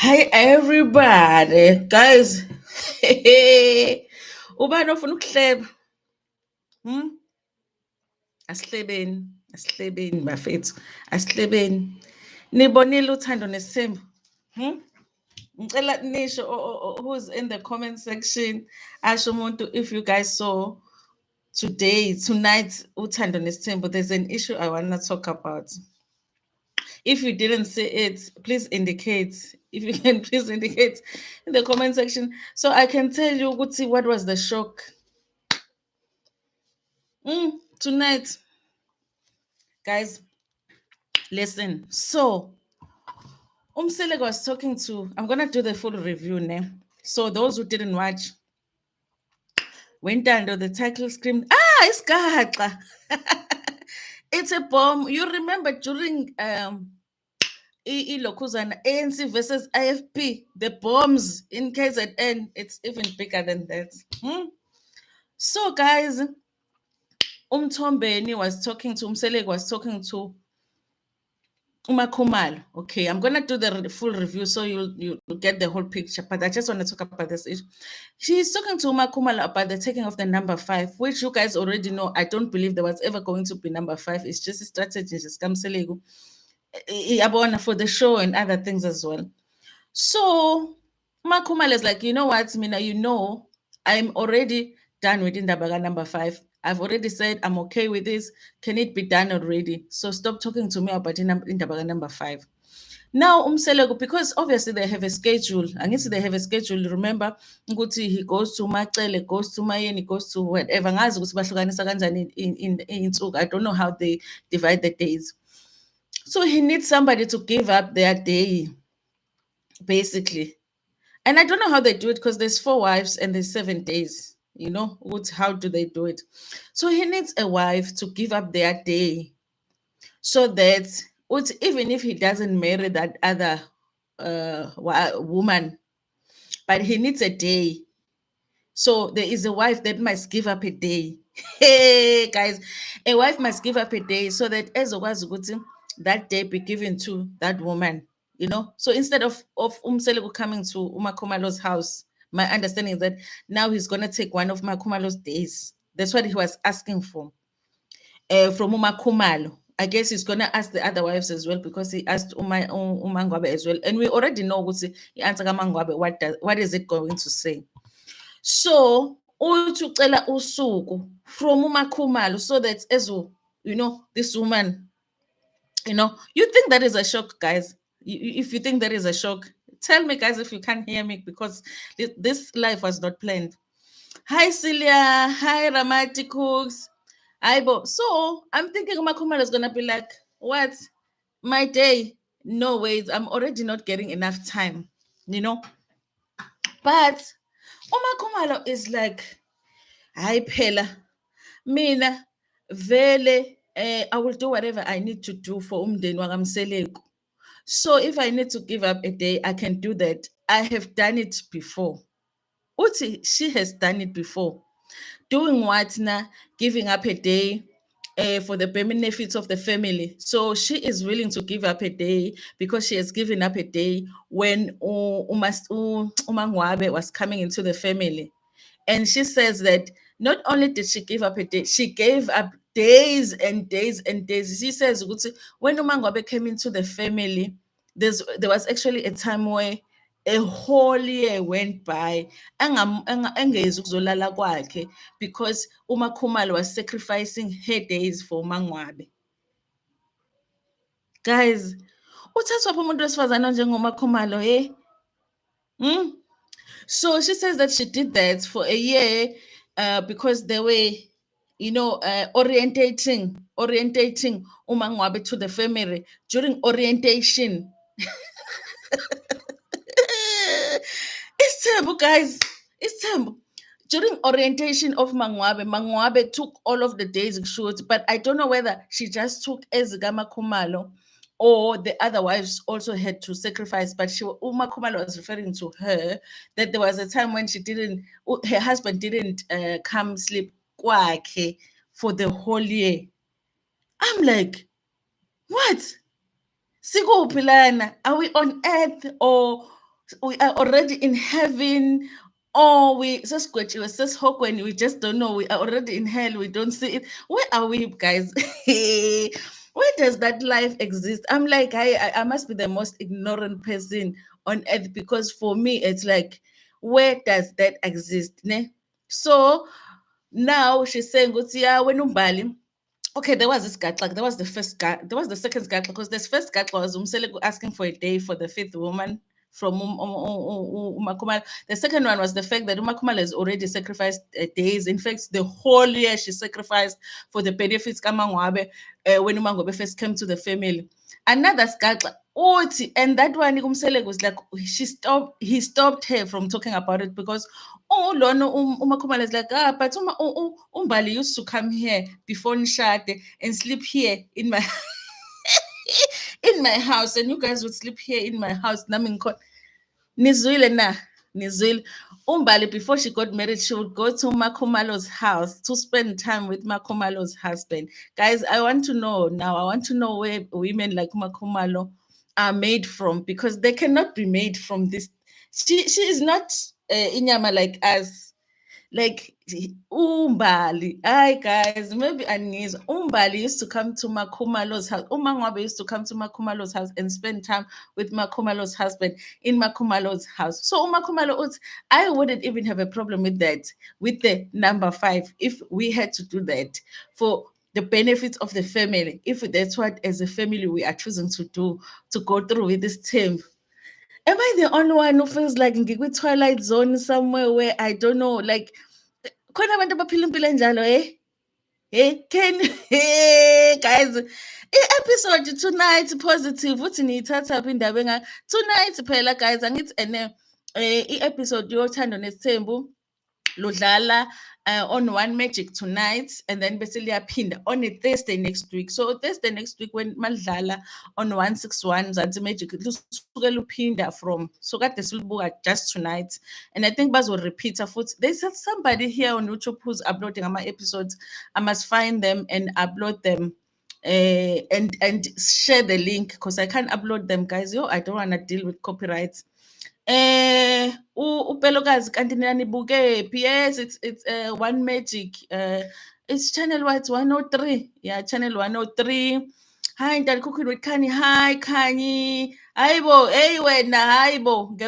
Hi everybody, guys. Ubani ofuna ukuhleba? Hmm? Asihlebeni bafethu. Asihlebeni. Nibonile uthando nesithembu? Hmm? Ngicela nisho who's in the comment section. Asho umuntu if you guys saw tonight uthando nesithembu. There's an issue I want to talk about. If you didn't see it, please indicate. If you can, please indicate in the comment section so I can tell you what was the shock. Tonight, guys, listen. So, Umselek was talking to, I'm going to do the full review now. So, those who didn't watch, went under the title screamed, it's Gahatla. It's a bomb. You remember during Lokuzana, ANC versus IFP, the bombs in KZN, it's even bigger than that. So, guys, Umtombeni was talking to, Umselek was talking to Makhumalo. Okay, I'm gonna do the full review so you'll get the whole picture. But I just want to talk about this issue. She's talking to Makhumalo about the taking of the number 5, which you guys already know. I don't believe there was ever going to be number 5. It's just a strategy. Just for the show and other things as well. So Makhumalo is like, you know what, Mina, I'm already done with Indabaga number 5. I've already said I'm okay with this. Can it be done already? So stop talking to me about Indabaga number 5. Now, Umseleko, because obviously they have a schedule. I guess they have a schedule. Remember, Nguti, he goes to Macele, goes to Mayeni, goes to whatever. I don't know how they divide the days. So he needs somebody to give up their day, basically. And I don't know how they do it because there's 4 wives and there's 7 days. How do they do it? So he needs a wife to give up their day so that even if he doesn't marry that other woman, but he needs a day. So there is a wife that must give up a day. Hey, guys, a wife must give up a day so that that day be given to that woman. So instead of Umseleko coming to Umakhumalo's house, my understanding is that now he's going to take one of Makhumalo's days. That's what he was asking for from Umakhumalo. I guess he's going to ask the other wives as well because he asked MaNgwabe as well. And we already know the answer MaNgwabe, what is it going to say. So uthi usuku from Umakhumalo so that this woman, you think that is a shock, guys. If you think that is a shock, tell me, guys, if you can't hear me because this life was not planned. Hi Celia, hi Ramati Cooks, Haibo. So I'm thinking Umakhumalo is gonna be like, what? My day? No ways, I'm already not getting enough time, But Umakhumalo is like, hi Pela, mina vele I will do whatever I need to do for umndeni wakamseleko. So if I need to give up a day, I can do that. I have done it before. Uti, she has done it before. Doing what now? Giving up a day for the benefits of the family. So she is willing to give up a day because she has given up a day when MaNgwabe was coming into the family. And she says that not only did she give up a day, she gave up days and days and days. She says when MaNgwabe came into the family, there was actually a time where a whole year went by engezi ukuzolala kwakhe because uMakhumalo was sacrificing her days for MaNgwabe. Guys, uthathwa phi umuntu wesifazane njengoMakhumalo, So she says that she did that for a year because they were, orientating uMaNgwabe to the family during orientation. It's terrible, guys. It's terrible. During orientation of MaNgwabe took all of the days shoot, but I don't know whether she just took Ezigama Kumalo or the other wives also had to sacrifice. But Uma Kumalo was referring to her that there was a time when her husband didn't come sleep kwakhe for the whole year. I'm like, what? Sikuphi lana? Are we on earth or We are already in heaven. Or we when we just don't know. We are already in hell. We don't see it. Where are we, guys? Where does that life exist? I'm like, I must be the most ignorant person on earth, because for me it's like, where does that exist? Ne? So now she's saying, yeah, when umbali. Okay, there was this guy, like there was the first guy, there was the second guy, because this first guy was Umsele asking for a day for the fifth woman from Makhumalo. The second one was the fact that Makhumalo has already sacrificed days. In fact, the whole year she sacrificed for the benefits KaMaNgwabe when uMaNgwabe first came to the family. Another Skatla. And that one Umsele was like, he stopped her from talking about it, because oh Lona Umakhumalo is like, but Umbali used to come here before Nshade and sleep here in my in my house, and you guys would sleep here in my house. Nizwile na, Nizwile. Umbali, before she got married, she would go to Makhumalo's house to spend time with Makhumalo's husband. Guys, I want to know now. I want to know where women like Makhumalo are made from, because they cannot be made from this. She is not inyama like us, like Umbali. Hi guys, maybe Anis. Umbali used to come to Makhumalo's house. Umangwabe used to come to Makhumalo's house and spend time with Makhumalo's husband in Makhumalo's house. So Makhumalo, I wouldn't even have a problem with that, with the number 5, if we had to do that for the benefits of the family. If that's what as a family we are choosing to do, to go through with this term. Am I the only one who feels like ngikwi twilight zone somewhere where I don't know, like khona abantu abaphila impilo enjalo, hey can hey guys, i-episode tonight positive uthi niyithatha phi indaba tonight phela guys, angithi ene i-episode yothando nesithembu ludlala on One Magic tonight, and then bese liyaphinda on a Thursday next week. So Thursday next week when malidlala on 161 Zanzi Magic lusuke luphinda from, so kade silubuka just tonight, and I think bazo repeat futhi. There's somebody here on YouTube who's uploading my episodes. I must find them and upload them and share the link, because I can't upload them, guys. Yo, I don't want to deal with copyrights. Upelokazi kanti nina nibukephi? Yes, it's One Magic. It's channel what? It's 103. Yeah, channel 103. Hi, Dad Cooking with Kani. Hi, Kani. Haibo, hey wena, Haibo.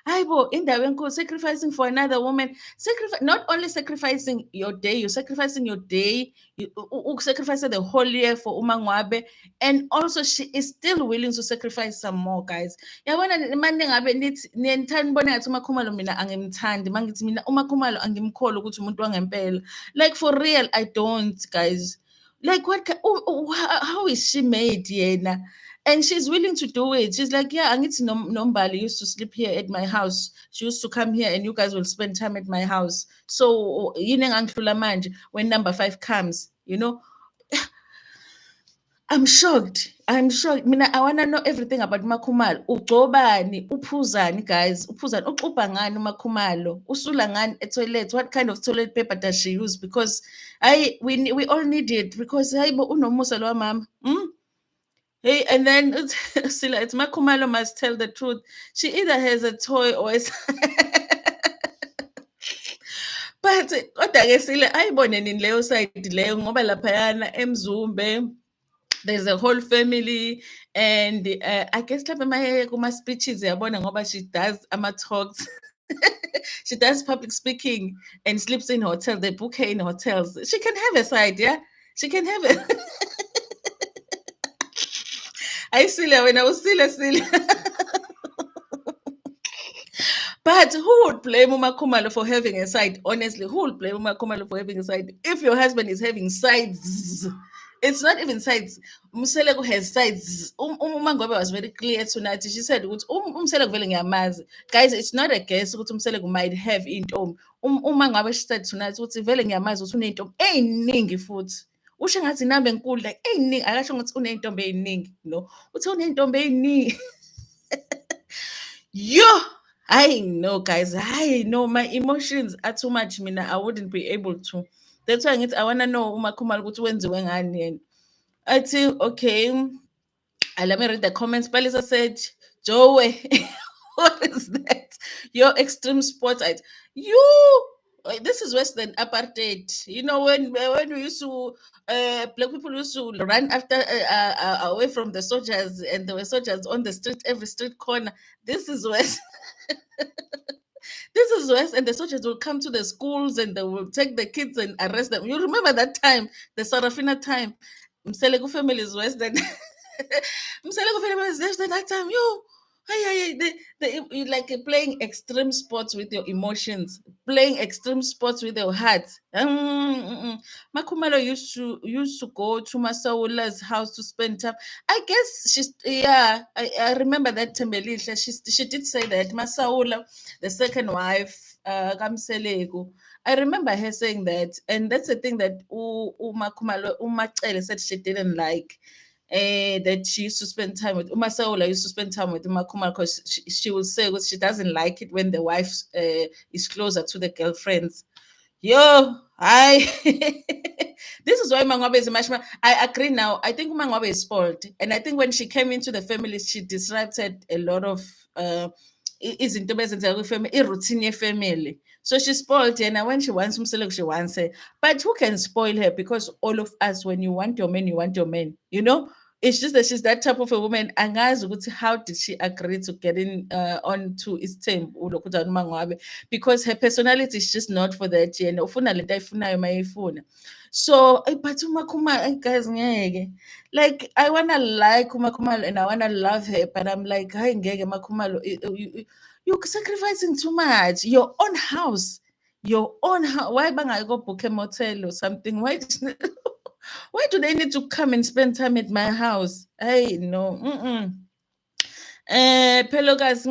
Haibo, indaba enkulu, sacrificing for another woman. Not only sacrificing your day, you're sacrificing your day, you sacrifice the whole year for uMaNgwabe, and also she is still willing to sacrifice some more, guys. Yabona manje ngabe nithi niyangithanda ubone ngathi uMakhumalo mina angimthandi, mangithi mina uMakhumalo angimkholi ukuthi umuntu wangempela. Like for real, I don't, guys. Like how is she made yena? And she's willing to do it. She's like, yeah, Angiti Nombali used to sleep here at my house. She used to come here and you guys will spend time at my house. So when number 5 comes, I'm shocked. I'm shocked. Mina, I wanna know everything about Makhumalo. Ugcobani, uphuzani, guys. Uphuzani, uxubha ngani uMakhumalo? Usula ngani toilet? What kind of toilet paper does she use? Because we all need it. Because Haibo unomusa lo mama. Hey, and then Sila, it's Makhumalo must tell the truth. She either has a toy or it's but kodwa-ke Sile ayibone nini leyo side leyo, ngoba laphayana eMzumbe there's a whole family, and I guess mhlawumbe maye kuma-speeches yabona, ngoba she does ama-talks. She does public speaking and sleeps in hotels. They book her in hotels. She can have a side, yeah? She can have it. I Sile, when I was Sile. But who would blame Umakhumalo for having a side? Honestly, who would blame Umakhumalo for having a side? If your husband is having sides, it's not even sides. Umseleko has sides. UMaNgwabe was very clear tonight. She said, Umseleko vele ngiyamazi. Guys, it's not a guess ukuthi Umseleko might have intombi. UMaNgwabe, she said tonight ukuthi vele ngiyamazi ukuthi uney'ntombi ey'ningi futhi. Usho ngathi inamba enkulu, like ey'ningi. Akasho ukuthi uney'ntombi ey'ningi. No. Uthi uney'ntombi ey'ningi. Yo, I know, guys. I know my emotions are too much. Mina, I wouldn't be able to. That's why I wanna know uMakhumalo ukuthi wenziwe ngani yena. Athi okay. Let me read the comments. Palisa said, Joe. What is that? Your extreme sports. You. This is worse than apartheid. You know when we used to black people used to run after away from the soldiers, and there were soldiers on the street, every street corner. This is worse. This is worse, and the soldiers will come to the schools and they will take the kids and arrest them. You remember that time, the Sarafina time? Mseleko family is worse than Mseleko family is worse than that time. You, hey, you like playing extreme sports with your emotions, playing extreme sports with your heart. Makhumalo used to go to Masaula's house to spend time. I guess I remember that Tembelihle. She did say that Masaula, the second wife, Kamseleko. I remember her saying that, and that's the thing that Makhumalo Umacele said she didn't like. That she used to spend time with Umasaula used to spend time with Umakuma because she will say what she doesn't like it when the wife is closer to the girlfriends. Yo, I this is why MaNgwabe is a much more. I agree now. I think MaNgwabe is spoiled, and I think when she came into the family, she disrupted a lot of izinto bezenza kwifamily, i-routine family. So she's spoiled, and when she wants umseleko, she wants her. But who can spoil her? Because all of us, when you want your man, you want your man. You know, it's just that she's that type of a woman. And guys, how did she agree to getting onto his team? Because her personality is just not for that. And ufuna lento ayifunayo mayifuna. So, but uMakhumalo, guys, ngeke. Like I wanna like Umakhumalo and I wanna love her, but I'm like, hey, ngeke Makhumalo, you're sacrificing too much. Your own house, your own house. Why bang I go book a motel or something? Why? Why do they need to come and spend time at my house? Hey, no. Mm-mm. Hello guys,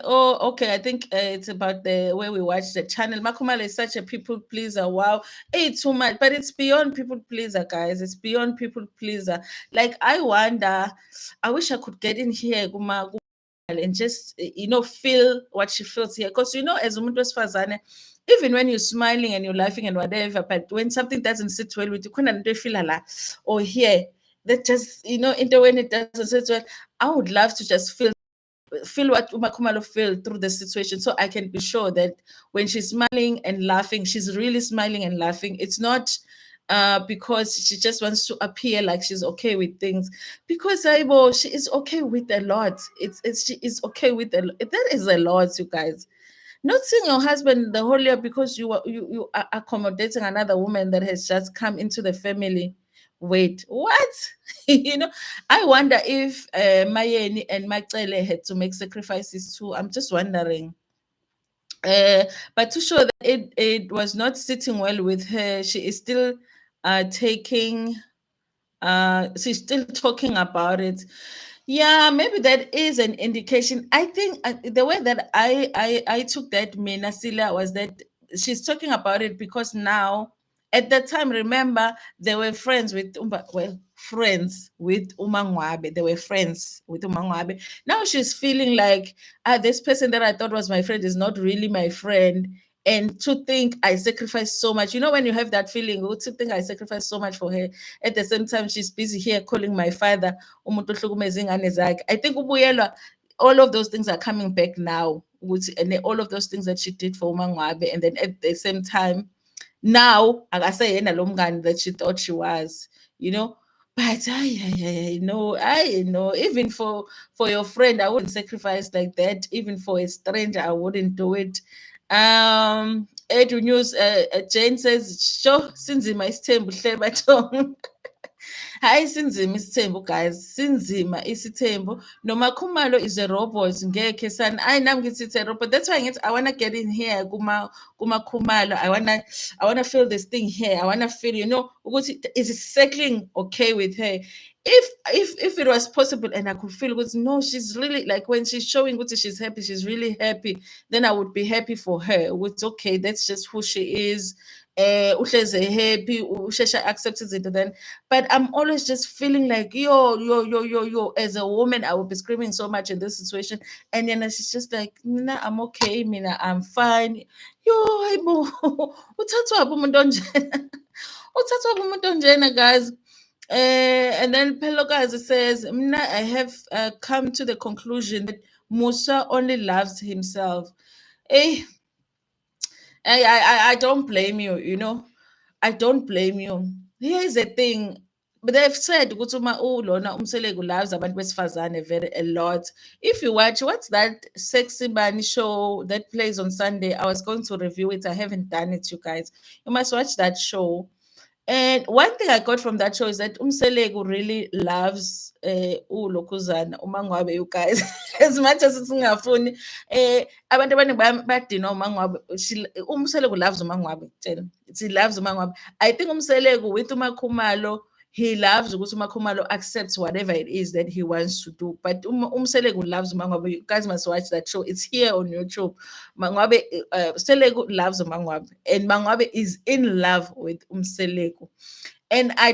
oh okay, I think it's about the way we watch the channel. Makhumalo is such a people pleaser. Wow, hey, too much, but it's beyond people pleaser, guys. It's beyond people pleaser. Like I wonder, I wish I could get in here, and just feel what she feels here, because as umuntu wesifazane, even when you're smiling and you're laughing and whatever, but when something doesn't sit well with you, khona into efila la or here that just into when it doesn't sit well, I would love to just feel what Umakhumalo felt through the situation, so I can be sure that when she's smiling and laughing, she's really smiling and laughing. It's not because she just wants to appear like she's okay with things. Because Haibo, she is okay with a lot. She is okay with a lot. That is a lot, you guys. Not seeing your husband the whole year because you are accommodating another woman that has just come into the family. Wait, what? I wonder if Mayeni and Macele had to make sacrifices too. I'm just wondering. But to show that it was not sitting well with her, she is still taking she's still talking about it. Yeah, maybe that is an indication. I think the way that I took that Menasila was that she's talking about it because now, at that time, remember, they were friends with friends with MaNgwabe. They were friends with MaNgwabe. Now she's feeling like, this person that I thought was my friend is not really my friend. And to think I sacrificed so much. When you have that feeling, to think I sacrificed so much for her. At the same time, she's busy here calling my father. I think all of those things are coming back now. And all of those things that she did for MaNgwabe. And then at the same time, now akaseyena lo mngani that she thought she was, you know. But I know, even for your friend, I wouldn't sacrifice like that. Even for a stranger, I wouldn't do it. Edu News, Jane says, sure, sinzima isithembu hle bathong. Hayi sinzima isithembu, guys. Sinzima isithembu. Nomakhumalo is a robot. Ngekhe sana. I nami ngithi it's a robot. That's why I wanna get in here kumakhumalo. I wanna feel this thing here. I wanna feel, ukuthi is it settling okay with her? If it was possible and I could feel ukuthi no, she's really, like, when she's showing ukuthi she's happy, she's really happy, then I would be happy for her. It's okay, that's just who she is. Uhlezi happy, ushesha accepts it then. But I'm always just feeling like, yo, as a woman, I would be screaming so much in this situation. And then she's just like, Mina, I'm okay, Mina, I'm fine. Yo, Haibo, uthathwa umuntu onjena. Uthathwa umuntu onjena, guys. And then Pelokazi says, Mna, I have come to the conclusion that Musa only loves himself. Eh, I don't blame you, you know. I don't blame you. Here's the thing. But they've said ukuthi lona umseleko loves abantu besifazane very a lot. If you watch, what's that sexy bunny show that plays on Sunday? I was going to review it. I haven't done it, you guys. You must watch that show. And one thing I got from that show is that Umselegu really loves uLokuzana uMaNgwabe, you guys. As much as it's ngafuni abantu abaningi badina uMaNgwabe. Umselegu loves uMaNgwabe. Tell he loves uMaNgwabe. I think Umselegu with uMakhumalo, he loves ukuthi uMakhumalo accepts whatever it is that he wants to do. But Umselegu loves uMaNgwabe. You guys must watch that show. It's here on YouTube. MaNgwabe, Seleko loves MaNgwabe, and MaNgwabe is in love with Seleko. And I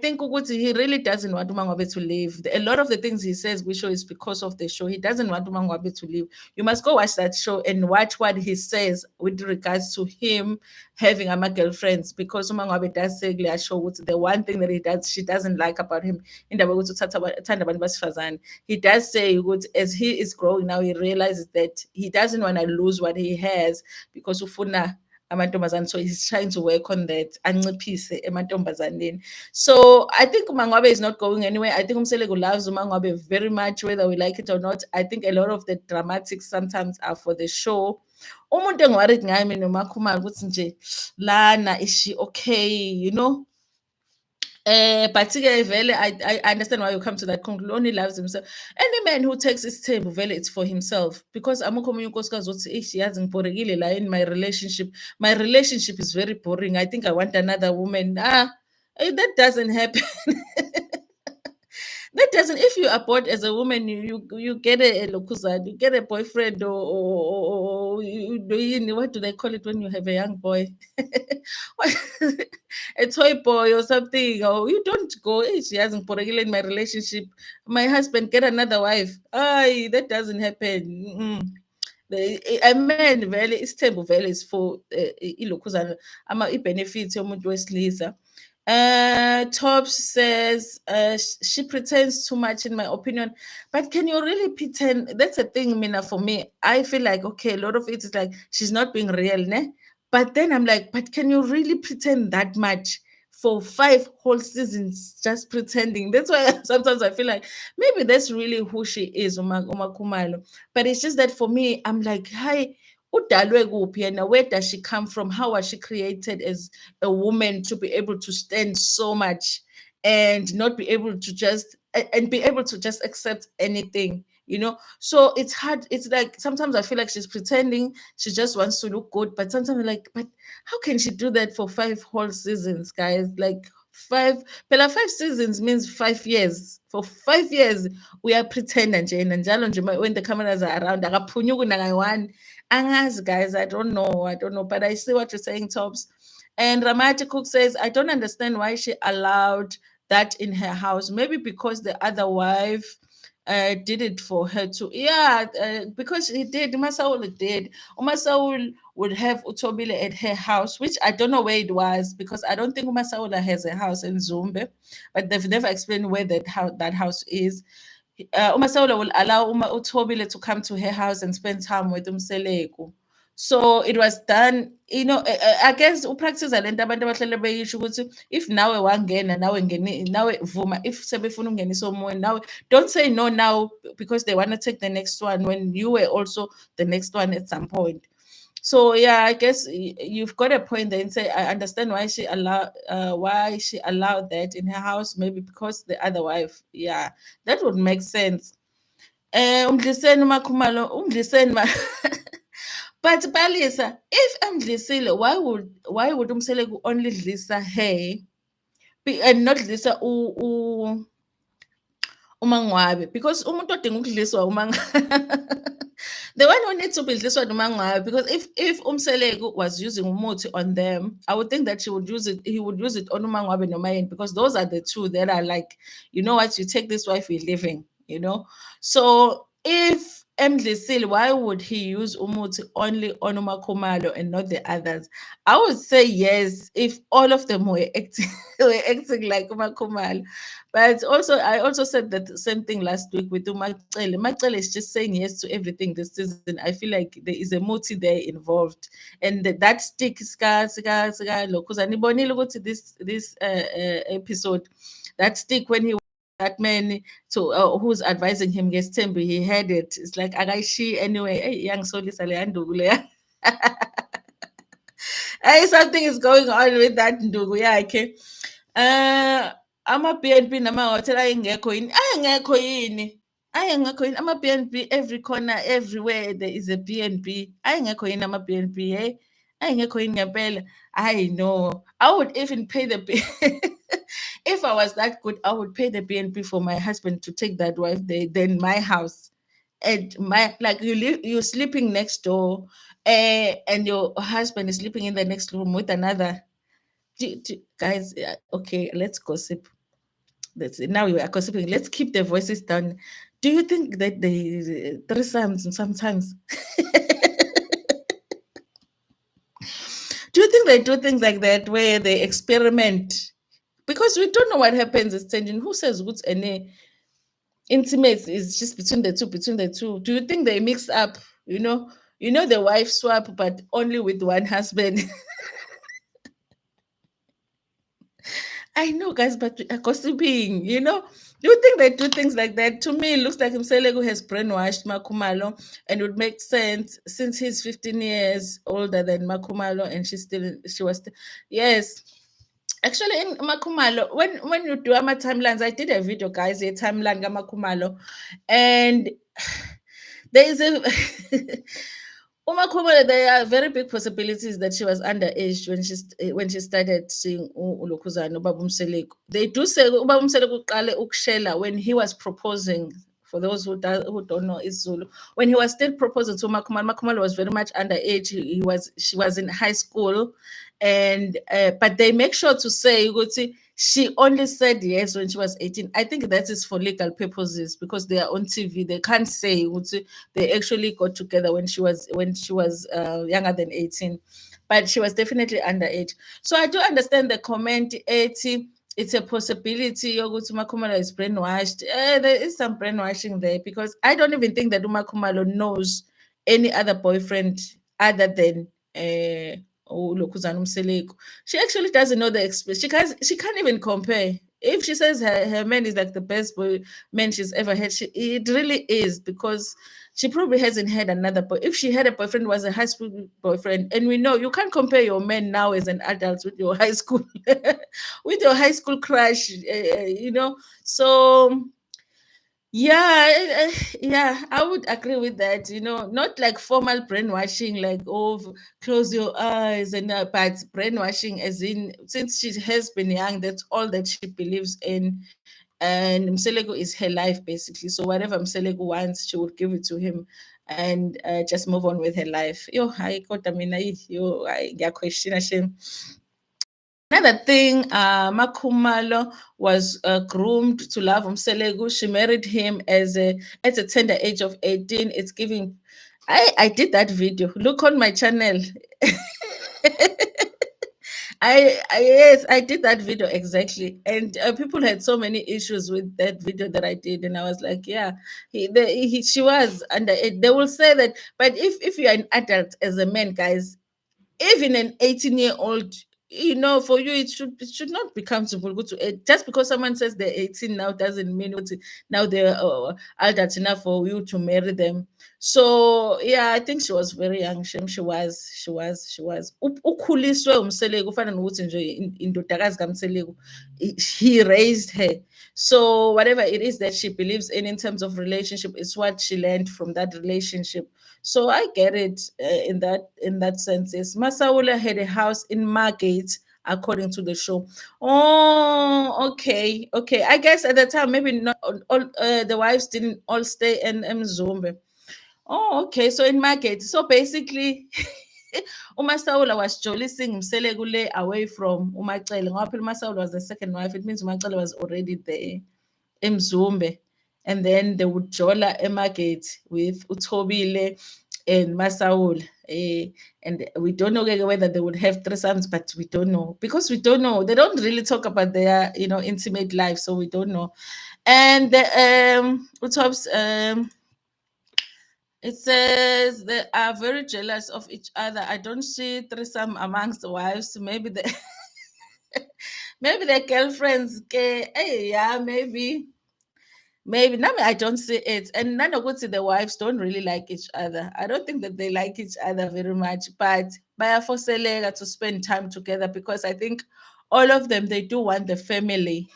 think ukuthi he really doesn't want uMaNgwabe to leave. A lot of the things he says we show is because of the show. He doesn't want uMaNgwabe to leave. You must go watch that show and watch what he says with regards to him having girlfriends, because uMaNgwabe does say show the one thing that she doesn't like about him in the way he does say as he is growing now, he realizes that he doesn't want to lose what he has because ufuna amantombazane, so he's trying to work on that anciphise emantombazaneni. So I think uMaNgwabe is not going anywhere. I think Umseleko loves uMaNgwabe very much, whether we like it or not. I think a lot of the dramatics sometimes are for the show. Umuntu engiworried ngaye mina noMakhumalo ukuthi nje lana, is she okay, you know? But vele, I understand why you come to that conclusion. Only loves himself. Any man who takes his table, vele, it's for himself. Because amukho omunye unkosikazi othi yazi ngibhorekile la in my relationship. My relationship is very boring. I think I want another woman. That doesn't happen. That doesn't. If you abort as a woman, you get a lokuzana, you get a boyfriend, or what do they call it when you have a young boy? A toy boy or something, or you don't go, hey, she hasn't put in my relationship. My husband get another wife. Ay, that doesn't happen. A man vele isithembu vele is for ilokhuzana i-benefits yomuntu wesilisa. Tops says she pretends too much, in my opinion. But can you really pretend? That's a thing, Mina. For me, I feel like okay, a lot of it is like she's not being real, ne? But then I'm like, but can you really pretend that much for 5 whole seasons just pretending? That's why sometimes I feel like maybe that's really who she is, Kumalo. But it's just that for me, I'm like, hi, udalwe kuphi yena? Where does she come from? How was she created as a woman to be able to stand so much and not be able to just and be able to just accept anything, you know? So it's hard. It's like sometimes I feel like she's pretending she just wants to look good, but sometimes I'm like, but how can she do that for 5 whole seasons, guys? Like 5 seasons means 5 years. For 5 years, we are pretending, Jane, and njalo nje when the cameras are around. Akaphunyuki nakayi-one. Angazi, guys, I don't know, but I see what you're saying, Tops. And Ramati Cook says, I don't understand why she allowed that in her house. Maybe because the other wife did it for her too. Yeah, because he did. Masaul did. Umasaul would have Utobile at her house, which I don't know where it was because I don't think Umasaula has a house in Zumbe, but they've never explained where that house is. Umasaula will allow Utobile to come to her house and spend time with Umseleko. So it was done, you know. I guess upractice lento abantu abahlele beyisho ukuthi if nawe wangena nawe ngene nawe vuma, if sebefuna ungenisa omunye nawe don't say no now because they want to take the next one when you were also the next one at some point. So yeah, I guess you've got a point there and say I understand why she allowed that in her house, maybe because the other wife, yeah, that would make sense. Umdliseni Makhumalo, but Balisa, if Mdlisile, why would Umseleko only dlisa her and not dlisa uMaNgwabe? Because umuntu odinga ukudliswa the one who needs to be dliswa uMaNgwabe, because if Umseleko was using umuthi on them, I would think that he would use it on uMaNgwabe nomayeni, because those are the two that are like, you know what, you take this wife, we're living, you know. So if Mdletshe, why would he use umuthi only on Makhumalo and not the others? I would say yes if all of them were acting were acting like Makhumalo. But also, I also said that same thing last week with Umacele. Macele is just saying yes to everything this season. I feel like there is a motive there involved, and that stick ska because this episode, that stick when he that man to who's advising him gets Tembi, he had it. It's like Agaishi anyway. Hey, young Solisa Leandugule. Hey, something is going on with that Ndugu yakhe. Ama-B&B nama-hotel ayengekho yini? Ayengekho yini? Ayengekho yini? Ama-B&B every corner, everywhere there is a B&B. Ayengekho yini ama-B&B, hey? Ayengekho yini ngempela? I know. I would even pay the if I was that good, I would pay the B&B for my husband to take that wife there, then my house. And my like you're sleeping next door, and your husband is sleeping in the next room with another. Guys, okay, let's gossip. That's it. Now we are gossiping. Let's keep the voices down. Do you think that they threesomes sometimes? Do you think they do things like that where they experiment? Because we don't know what happens is changing. Who says what's any intimate is just between the two? Do you think they mix up? The wife swap, but only with one husband. I know, guys, but we are gossiping, Do you think they do things like that? To me, it looks like Mselegu has brainwashed Makhumalo, and it would make sense since he's 15 years older than Makhumalo, and yes. Actually, in Makhumalo, when you do my timelines, I did a video, guys, a timeline Makhumalo, and there is a Uma Khumalo, there are very big possibilities that she was underage when she started seeing uLokhuzana uBaba Mseleko. They do say uBaba Mseleko uqale ukushela when he was proposing. For those who don't know, is Zulu. When he was still proposing to Makhumalo, Makhumalo was very much underage. She was in high school, and but they make sure to say ukuthi she only said yes when she was 18. I think that is for legal purposes because they are on TV. They can't say ukuthi they actually got together when she was younger than 18, but she was definitely underage. So I do understand the comment 80. It's a possibility yokuthi uMakhumalo is brainwashed. There is some brainwashing there because I don't even think that uMakhumalo knows any other boyfriend other than uLokhuzana Mseleko. She actually doesn't know the experience. She can't even compare. If she says her man is like the best man she's ever had, it really is because she probably hasn't had another boy. If she had a boyfriend, was a high school boyfriend, and we know you can't compare your man now as an adult with your high school with your high school crush, So yeah, yeah, I would agree with that. Not like formal brainwashing, like close your eyes but brainwashing as in since she has been young, that's all that she believes in, and Mseleko is her life basically. So whatever Mseleko wants, she would give it to him, and just move on with her life. Yo, I got. I mean, yo, I question. Another thing, Makhumalo was groomed to love Umselegu. She married him at a tender age of 18. It's giving. I did that video. Look on my channel. Yes, I did that video exactly, and people had so many issues with that video that I did, and I was like, yeah, she was under it. They will say that, but if you're an adult as a man, guys, even an 18-year-old, for you it should not be comfortable go to it. Just because someone says they're 18 now doesn't mean now they're adult enough for you to marry them. So yeah, I think she was very young. She was ukhuliswe umseleko ufana nokuthi nje indodakazi kaMseleko. He raised her. So whatever it is that she believes in terms of relationship is what she learned from that relationship. So I get it in that sense. Yes, Masaula had a house in Margate, according to the show. Oh, okay, okay. I guess at the time maybe not all the wives didn't all stay in Mzumbe. Oh, okay. So in Margate, so basically. uMasaula was jolising Mselekule away from Umacele. Ngoba phela uMasaula was the second wife. It means Umacele was already there. Mzumbe. and then they would jola emarket with Utobile and Masaul. And we don't know whether they would have threesomes, but we don't know because we don't know. They don't really talk about their, intimate life, so we don't know. And Utop's it says they are very jealous of each other. I don't see threesome amongst the wives. Maybe the maybe their girlfriends. Okay, hey, yeah, maybe. Maybe now I don't see it, and none of the wives don't really like each other. I don't think that they like each other very much, but by forcelega to spend time together because I think all of them they do want the family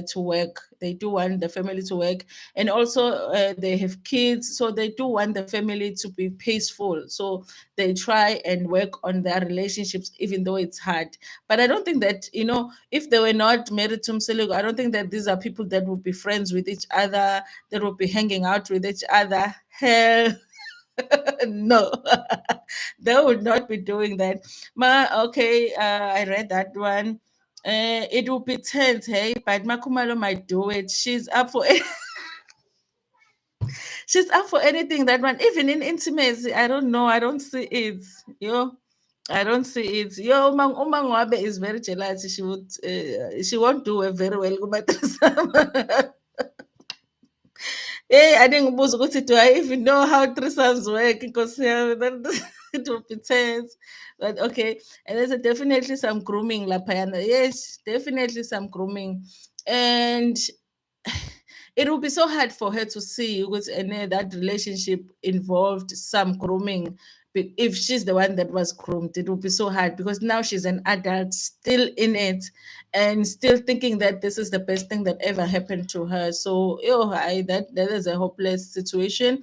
to work. They do want the family to work, and also they have kids, so they do want the family to be peaceful. So they try and work on their relationships, even though it's hard. But I don't think that if they were not married to Mseligo, I don't think that these are people that would be friends with each other, that would be hanging out with each other. Hell no, they would not be doing that. Okay, I read that one. It would be tense, hey, but Makhumalo might do it. She's up for it. She's up for anything. That one, even in intimacy, I don't know. I don't see it. I don't see it. MaNgwabe is very jealous. She won't do it very well. Hey, I didn't do I even know how threesomes work because it will be tense. But okay, and there's definitely some grooming, Lapayana. Yes, definitely some grooming, and it will be so hard for her to see because that relationship involved some grooming. If she's the one that was groomed, it will be so hard because now she's an adult, still in it, and still thinking that this is the best thing that ever happened to her. So, that is a hopeless situation.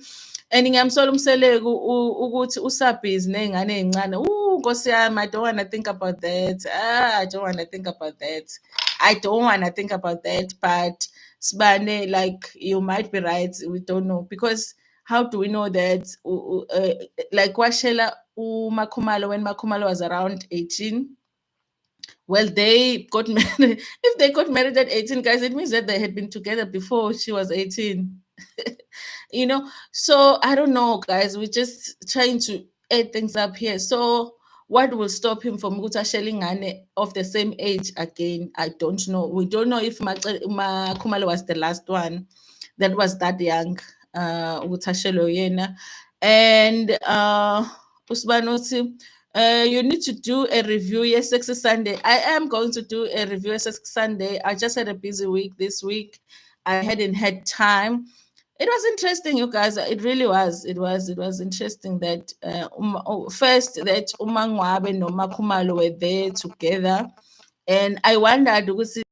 And ngingamsola umseleko ukuthi usabhizi ney'ngane ey'ncane. Nkosi yami, I don't want to think about that. I don't want to think about that. I don't want to think about that. But Sibane, like you might be right. We don't know because how do we know that? Like Washela Makhumalo when Makhumalo was around 18. Well, they got married. If they got married at 18, guys, it means that they had been together before she was 18. So I don't know, guys. We're just trying to add things up here. So what will stop him from shelling of the same age again? I don't know. We don't know if Makhumalo was the last one that was that young. Utashelo yena. And Usbanosi, you need to do a review. Yes, Sexy Sunday. I am going to do a review of Sexy Sunday. I just had a busy week this week. I hadn't had time. It was interesting, you guys. It really was. It was interesting that first that MaNgwabe no Makhumalo were there together, and I wondered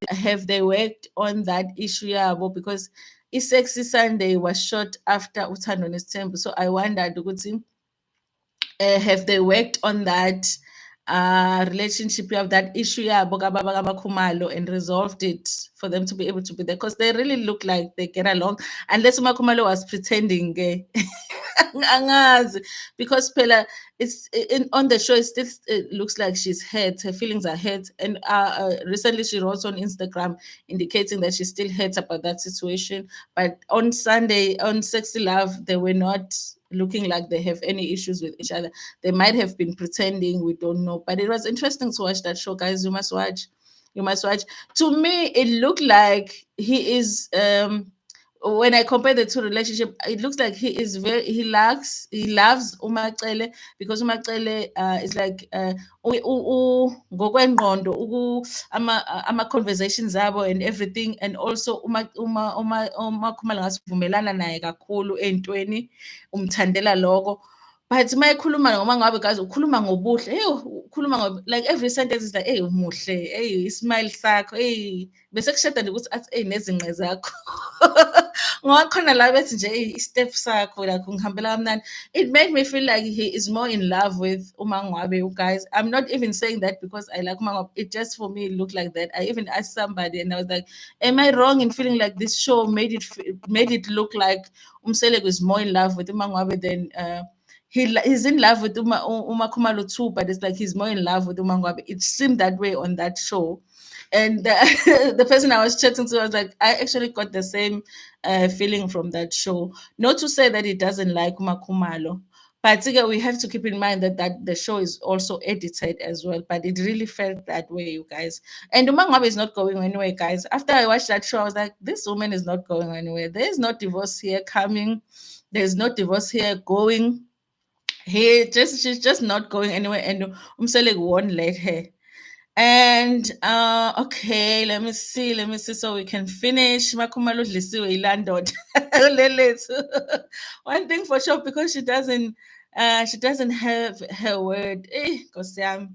have they worked on that issue yabo because Sexy Sunday was shot after Ntando Nesthembu. So I wondered have they worked on that relationship, you have that issue Makhumalo and resolved it for them to be able to be there because they really look like they get along unless Makhumalo was pretending angazi because Pela on the show it looks like she's hurt, her feelings are hurt, and recently she wrote on Instagram indicating that she's still hurt about that situation, but on Sunday on Sexy Love they were not looking like they have any issues with each other. They might have been pretending, we don't know, but it was interesting to watch that show, guys. You must watch. To me it looked like he is when I compare the two relationship, it looks like he loves Umacele because Umacele is like ngokwengqondo ama conversations abo and everything, and also uMakhumalo ngasivumelana naye kakhulu entweni umthandela lokho. But uma ekhuluma noma ngabe guys ukhuluma ngobuhle, hey ukhuluma like every sentence is like hey umuhle, hey ismile sakho, hey bese kushada nje ukuthi athi hey nezinqe zakho. Ngakhona la bethi nje i-step sakho like ungihambela kamnandi. It made me feel like he is more in love with uMaNgwabe, you guys. I'm not even saying that because I like uMaNgwabe. It just for me looked like that. I even asked somebody and I was like, am I wrong in feeling like this show made it look like Umseleko is more in love with uMaNgwabe than he's in love with Makhumalo too, but it's like he's more in love with MaNgwabe. It seemed that way on that show. And the person I was chatting to was like, I actually got the same feeling from that show. Not to say that he doesn't like Makhumalo, but we have to keep in mind that the show is also edited as well. But it really felt that way, you guys. And MaNgwabe is not going anywhere, guys. After I watched that show, I was like, this woman is not going anywhere. There is no divorce here coming. There's no divorce here going. She's just not going anywhere, and Umsele won't let her. And okay, let me see, so we can finish. Makhumalo udlisiwe ilandod. Lelethu. One thing for sure, because she doesn't have her word. Nkosi yami.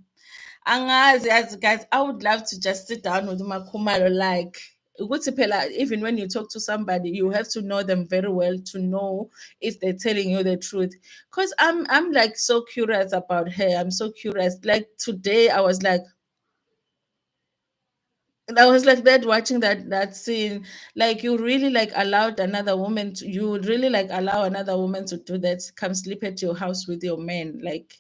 Angazi yazi guys, I would love to just sit down with Makhumalo, like ukuthi phela, even when you talk to somebody, you have to know them very well to know if they're telling you the truth. Because I'm like so curious about her. I'm so curious. Like today I was like that watching that scene. Like you really like allowed another woman to you would really like allow another woman to do that, come sleep at your house with your man. Like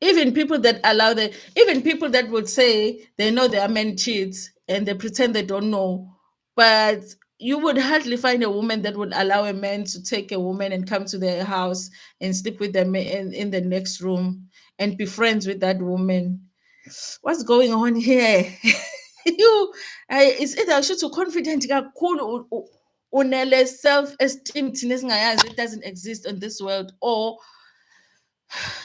even people that would say they know their men cheats and they pretend they don't know, but you would hardly find a woman that would allow a man to take a woman and come to their house and sleep with them in the next room and be friends with that woman. What's going on here? You it's either usho confident kakhulu unele self-esteem thina esingayazi, it doesn't exist in this world, or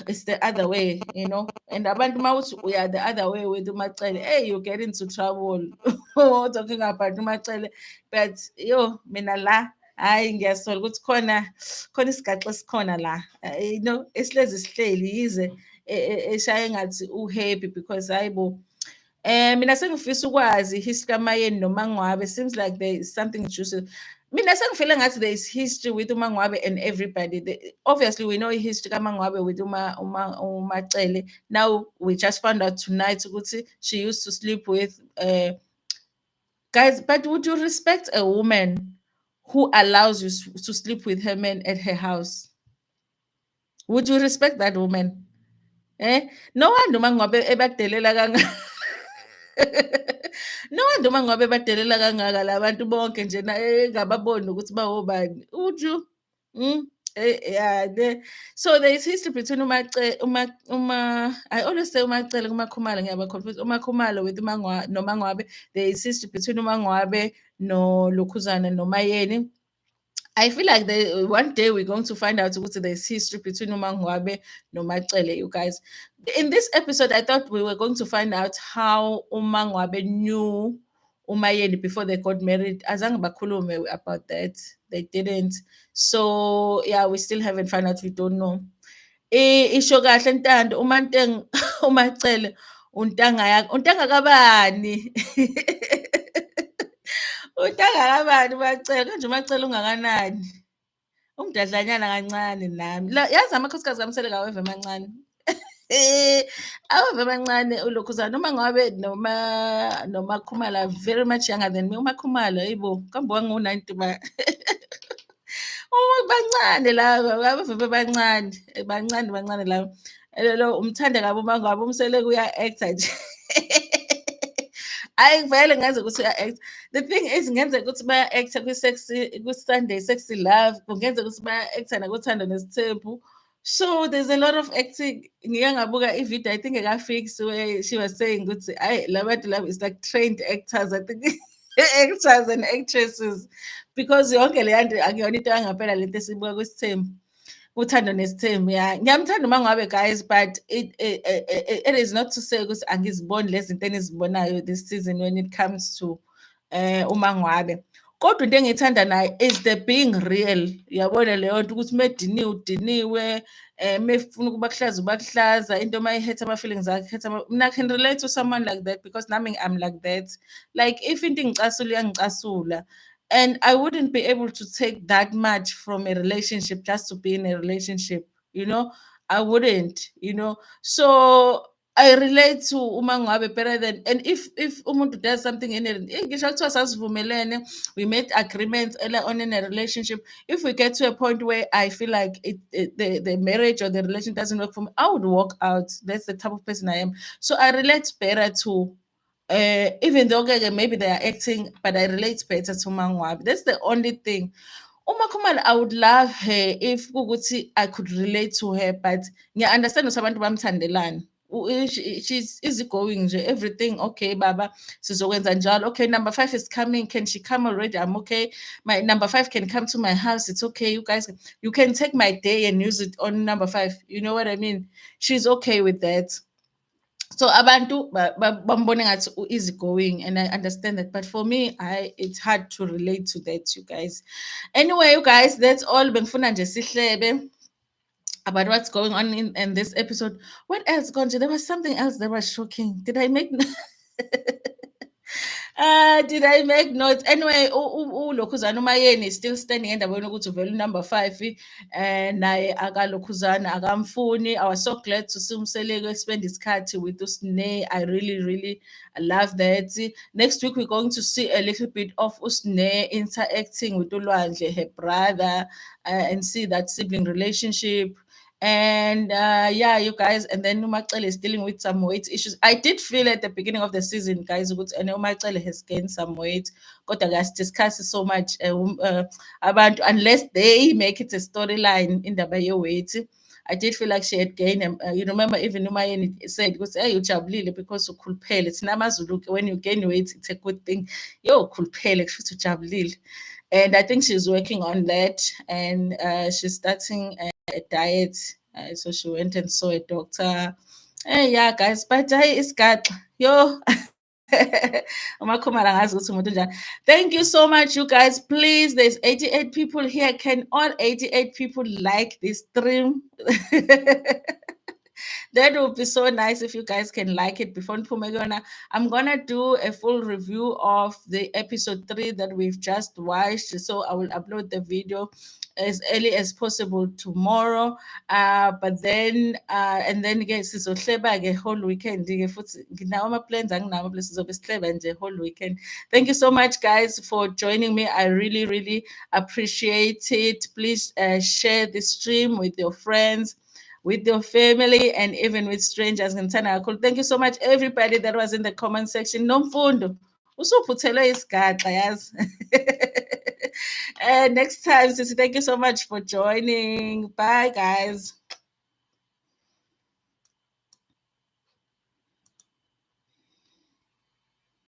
it's the other way, you know. And abantu mawuthi we are the other way with umacele, hey, you get into trouble. Talking about umacele, but yo mina la hayi ngiyasola ukuthi khona isigaxa esikhona la, you know, esilezi sihleli yize eshaye ngathi uhappy because hayibo. Mina sengifisa ukwazi history kaMayeni noMaNgwabe. Seems like there is something juicy. Mina sengifeel ngathi there is history with uMaNgwabe and everybody. Obviously, we know history kaMaNgwabe with uMacele. Now we just found out tonight ukuthi she used to sleep with guys. But would you respect a woman who allows you to sleep with her man at her house? Would you respect that woman? Eh? No wonder uMaNgwabe ebadelela kangaka. No wonder uma ngabe badelela kangaka labantu bonke nje engababoni ukuthi bawobani. Would you? Mm? Yeah, so there is history between I always say umacele kumakhumalo, ngiyaba confused. Umakhumalo with noMaNgwabe. There is history between uMaNgwabe no Lokhuzana no Mayeni. I feel like one day we're going to find out what there's history between uMaNgwabe no Machele, you guys. In this episode, I thought we were going to find out how uMaNgwabe knew Umayeni before they got married. Azange bakhulume about that. They didn't. So yeah, we still haven't found out. We don't know. Isho kahle Ntando, uMacele untanga kabani. Untanga kabani uMacele, kanje uMacele ungakanani? Umdladlanyana kancane nami. Yazi amakhosikazi kaMsele aweve amancane. Aweve amancane uLokhuzana, noma ngabe noMakhumalo are very much younger than me. uMakhumalo hayibo, kambe wangu-90 ba. Oh, bancane laba, abave bebancane, bancane laba. Lo umthanda kabi uMaNgwabe, uMsele uya-actor nje. Hayi vele ngenze ukuthi uya-act. The thing is ngenzeka ukuthi baya-actor kwi-Sunday Sexy Love, kungenzeka ukuthi baya-actor nakuThando Nesithembu. So there's a lot of acting. Ngike ngabuka ividiyo, I think ekafix where she was saying ukuthi hayi labantu laba is like trained actors, I think. Actors and actresses, because yonke leya nto akuyona into yangaphela lento esibuka kwisithembu. Uthando Nesithembu, yeah. Ngiyamthanda uMaNgwabe, guys, but it is not to say ukuthi angiziboni lezi zinto enizibonayo this season when it comes to uMaNgwabe. Kodwa into engiyithanda naye is the being real. Uyabona leyo nto ukuthi mediniwe udiniwe, mefuna ukuba kuhlaza uba kuhlaza, into mayihetha ama-feelings akhe mina I can relate to someone like that because nami I'm like that. Like if into ingicasula iyangicasula. And I wouldn't be able to take that much from a relationship just to be in a relationship, you know. I wouldn't, you know. So I relate to MaNgwabe better than, and if umuntu does something in it, ngisho kuthiwa sasivumelene, we made agreements earlier on in a relationship. If we get to a point where I feel like the marriage or the relation doesn't work for me, I would walk out. That's the type of person I am. So I relate better to, even though okay, maybe they are acting, but I relate better to MaNgwabe. That's the only thing. Makhumalo, I would love her if kukuthi I could relate to her, but ngiya-understand ukuthi abantu bamthandelani. She's easygoing nje, everything okay baba, sizokwenza njalo. Okay, number 5 is coming, can she come already? I'm okay. My number 5 can come to my house, it's okay. You guys, you can take my day and use it on number 5. You know what I mean? She's okay with that. So abantu bambone ngathi easy going, and I understand that, but for me, it's hard to relate to that, you guys. Anyway, you guys, that's all. Bengifuna nje sihlebe about what's going on in this episode. What else, Gonja? There was something else that was shocking. Did I make did I make notes? Anyway, uLokhuzana uMayeni is still standing endaweni ukuthi uvele number 5, naye akaLokhuzana akamfuni. I was so glad to see uMseleko spend isikhathi with uSne. I really love that. Next week we're going to see a little bit of uSne interacting with uLwandle, her brother, and see that sibling relationship. And yeah, you guys, and then Umacele is dealing with some weight issues. I did feel at the beginning of the season, guys, and Umacele has gained some weight. Got guys discuss so much about, unless they make it a storyline in the bio weight. I did feel like she had gained. You remember, even Umayeni said, "Hey, ujabulile because ukhuluphele." It's namaZulu. When you gain weight, it's a good thing. Yo, ukhuluphele, kusho ujabulile. And I think she's working on that, and she's starting a diet. So she went and saw a doctor. Yeah, guys, but it's got yo. Thank you so much, you guys. Please, there's 88 people here. Can all 88 people like this stream? That would be so nice if you guys can like it before Pumegona. I'm gonna do a full review of the episode 3 that we've just watched. So I will upload the video as early as possible tomorrow. But then and then again sizohleba ke whole weekend ke futhi nginawo ama plans anginawo plans sizobe sihleba nje whole weekend. Thank you so much, guys, for joining me. I really appreciate it. Please share this stream with your friends, with your family, and even with strangers. Thank you so much, everybody that was in the comment section. Nomfundo, usuphuthelwe isigaxa yazi. And next time, Sissy, thank you so much for joining. Bye, guys.